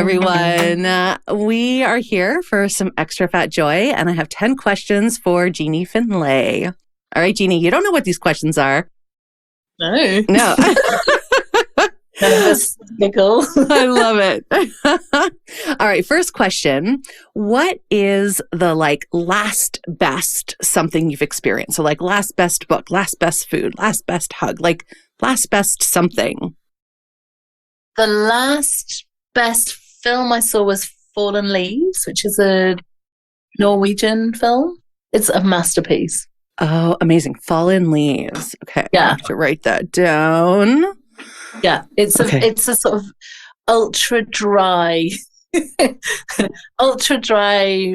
everyone. We are here for some extra fat joy, and I have 10 questions for Jeanie Finlay. All right, Jeanie, you don't know what these questions are. No. No. Nervous giggle. I love it. All right, first question. What is the last best something you've experienced? So last best book, last best food, last best hug, last best something. The last best film I saw was Fallen Leaves, which is a Norwegian film. It's a masterpiece. Oh, amazing. Fallen Leaves. Okay. Yeah. I have to write that down. Yeah. It's a sort of ultra dry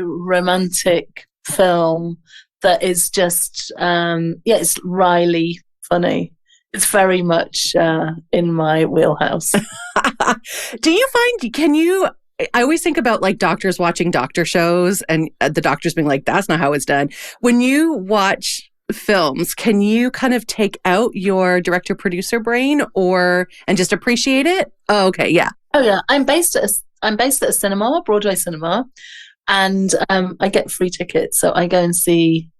romantic film that is just it's wryly funny. It's very much in my wheelhouse. Do you find, I always think about doctors watching doctor shows and the doctors being like, that's not how it's done. When you watch films, can you kind of take out your director producer brain and just appreciate it? Oh, okay. Yeah. Oh yeah. I'm based at a cinema, Broadway cinema, and I get free tickets. So I go and see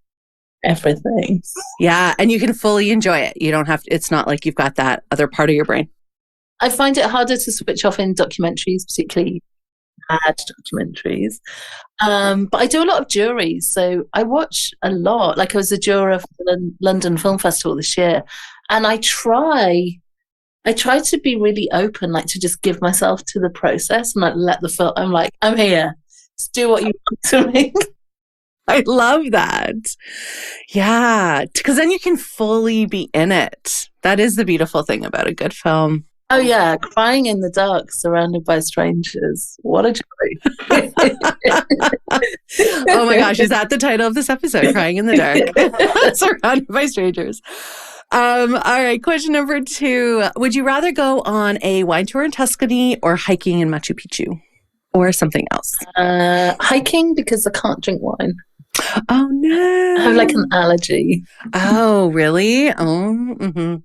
everything. Yeah. And you can fully enjoy it. You don't have to, it's not like you've got that other part of your brain. I find it harder to switch off in documentaries, particularly bad documentaries. But I do a lot of juries, so I watch a lot. I was a juror for the London Film Festival this year, and I try to be really open, to just give myself to the process and let the film. I'm here. Just do what you want to me. I love that. Yeah, because then you can fully be in it. That is the beautiful thing about a good film. Oh yeah, crying in the dark, surrounded by strangers. What a joy! Oh my gosh, is that the title of this episode? Crying in the dark, surrounded by strangers. All right, question number 2. Would you rather go on a wine tour in Tuscany or hiking in Machu Picchu, or something else? Hiking, because I can't drink wine. Oh no, I have an allergy. Oh really? Oh. Mm-hmm.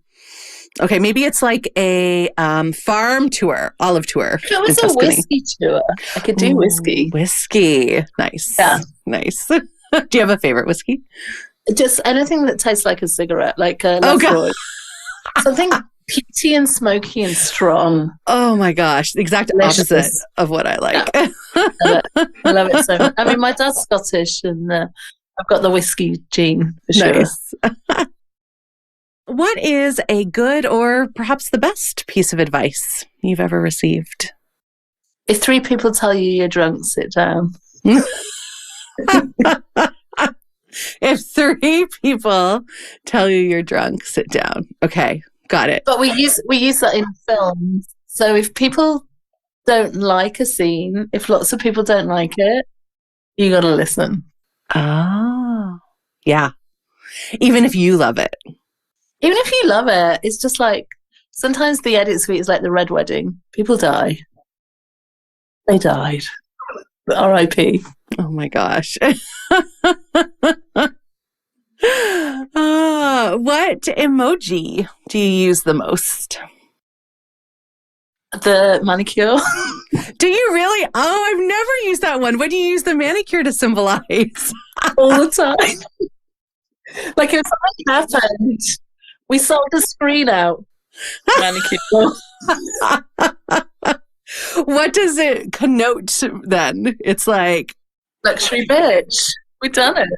Okay, maybe it's a farm tour, olive tour. If it was a whiskey tour, I could do whiskey. Whiskey. Nice. Yeah. Nice. Do you have a favorite whiskey? Just anything that tastes like a cigarette, something peaty and smoky and strong. Oh my gosh, the exact opposite of what I like. Yeah. I love it so much. I mean, my dad's Scottish and I've got the whiskey gene for sure. Nice. What is a good or perhaps the best piece of advice you've ever received? If 3 people tell you you're drunk, sit down. If 3 people tell you you're drunk, sit down. Okay, got it. But we use that in films. So if people don't like a scene, if lots of people don't like it, you got to listen. Oh, yeah. Even if you love it. Even if you love it, it's just sometimes the edit suite is like the Red Wedding. People die. They died. R.I.P. Oh my gosh. What emoji do you use the most? The manicure. Do you really? Oh, I've never used that one. What do you use the manicure to symbolize? All the time. If something happened, we sold the screen out. Manicure. What does it connote then? It's luxury bitch. We've done it.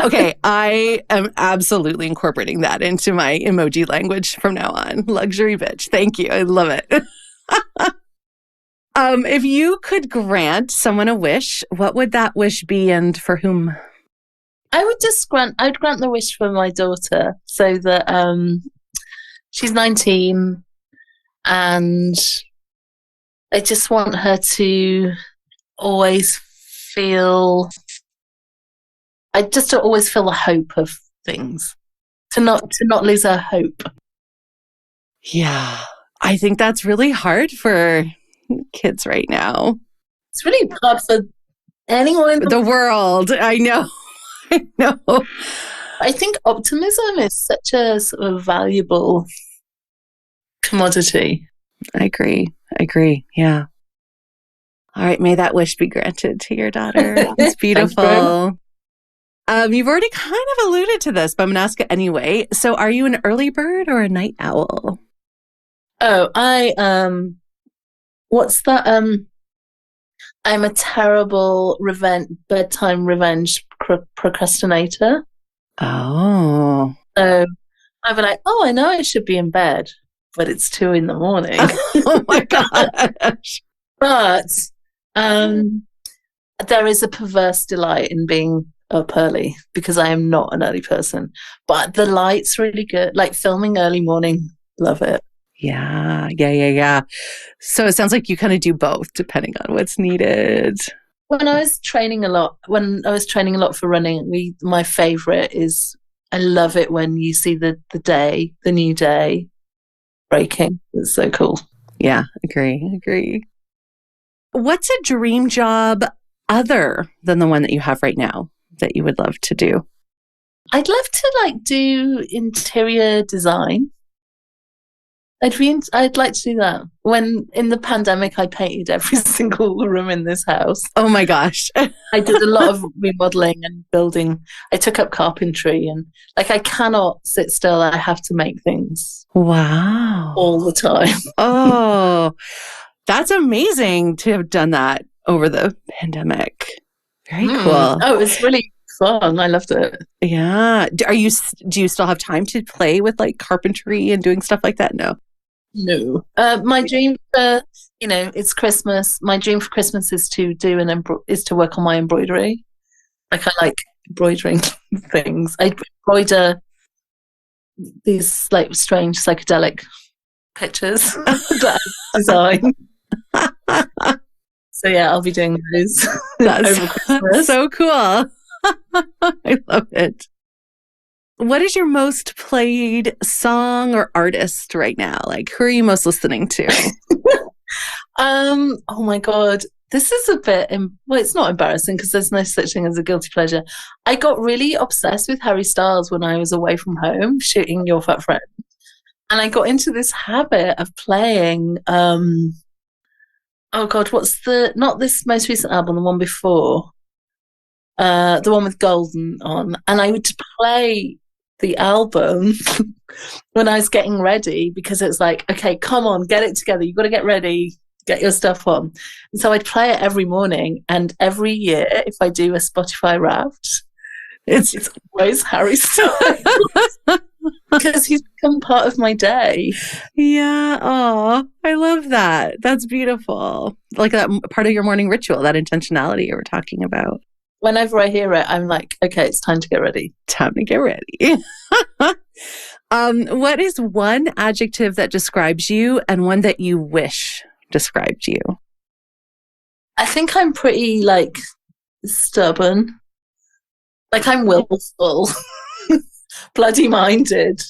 Okay, I am absolutely incorporating that into my emoji language from now on. Luxury bitch. Thank you. I love it. If you could grant someone a wish, what would that wish be and for whom? I'd grant the wish for my daughter so that she's 19 and I just want her to always feel the hope of things, to not lose her hope. Yeah, I think that's really hard for kids right now. It's really hard for anyone in the world. I know. I know. I think optimism is such a sort of valuable commodity. I agree. I agree. Yeah. All right. May that wish be granted to your daughter. It's beautiful. You've already kind of alluded to this, but I'm going to ask it anyway. So are you an early bird or a night owl? Oh, what's that? I'm a terrible bedtime revenge procrastinator. Oh. So I'd be like, oh, I know I should be in bed, but it's 2 a.m. Oh my gosh. But there is a perverse delight in being up early because I am not an early person. But the light's really good. Like filming early morning, love it. Yeah. So it sounds like you kind of do both depending on what's needed. When I was training a lot for running, my favorite is I love it when you see the new day breaking. It's so cool. Yeah, agree. What's a dream job other than the one that you have right now that you would love to do? I'd love to do interior design. I'd like to do that. When in the pandemic, I painted every single room in this house. Oh my gosh. I did a lot of remodeling and building. I took up carpentry and I cannot sit still. I have to make things. Wow. All the time. Oh, that's amazing to have done that over the pandemic. Very cool. Oh, it was really fun. I loved it. Yeah. Do you still have time to play with carpentry and doing stuff like that? No. My dream for, it's Christmas. My dream for Christmas is to work on my embroidery. I like embroidering things. I embroider these strange psychedelic pictures that I design. So yeah, I'll be doing those over Christmas. So cool. I love it. What is your most played song or artist right now? Who are you most listening to? Oh my God. This is a bit, it's not embarrassing because there's no such thing as a guilty pleasure. I got really obsessed with Harry Styles when I was away from home shooting Your Fat Friend. And I got into this habit of playing, oh God, not this most recent album, the one before, the one with Golden on. And I would play the album when I was getting ready because it's okay, come on, get it together. You've got to get ready, get your stuff on. And so I'd play it every morning. And every year, if I do a Spotify Wrapped, it's always Harry Styles because he's become part of my day. Yeah. Oh, I love that. That's beautiful. That part of your morning ritual, that intentionality you were talking about. Whenever I hear it, I'm like, okay, it's time to get ready. Time to get ready. What is one adjective that describes you and one that you wish described you? I think I'm pretty stubborn. I'm willful, bloody minded.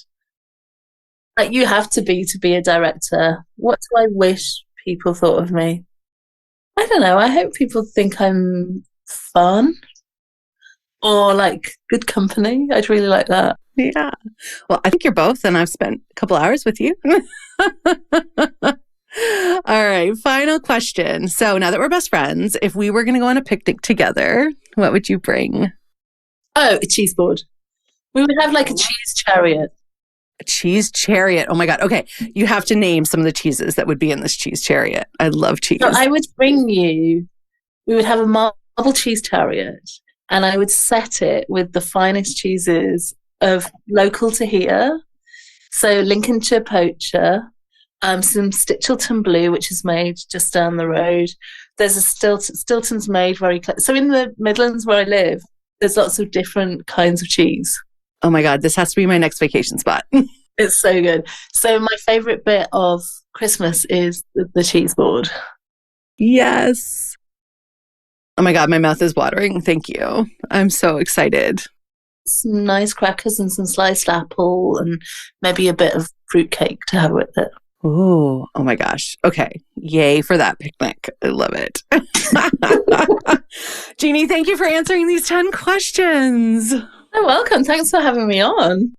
You have to be a director. What do I wish people thought of me? I don't know. I hope people think I'm fun or good company. I'd really like that. Yeah. Well, I think you're both, and I've spent a couple hours with you. All right. Final question. So now that we're best friends, if we were going to go on a picnic together, what would you bring? Oh, a cheese board. We would have a cheese chariot. A cheese chariot. Oh my God. Okay. You have to name some of the cheeses that would be in this cheese chariot. I love cheese. So I would we would have a marble cheese chariot and I would set it with the finest cheeses of local to here. So Lincolnshire Poacher, some Stilton Blue, which is made just down the road. There's a Stilton's made very close. So in the Midlands where I live, there's lots of different kinds of cheese. Oh my God, this has to be my next vacation spot. It's so good. So my favorite bit of Christmas is the cheese board. Yes. Oh my God, my mouth is watering. Thank you. I'm so excited. Some nice crackers and some sliced apple and maybe a bit of fruitcake to have with it. Oh my gosh. Okay. Yay for that picnic. I love it. Jeanie, thank you for answering these 10 questions. You're welcome. Thanks for having me on.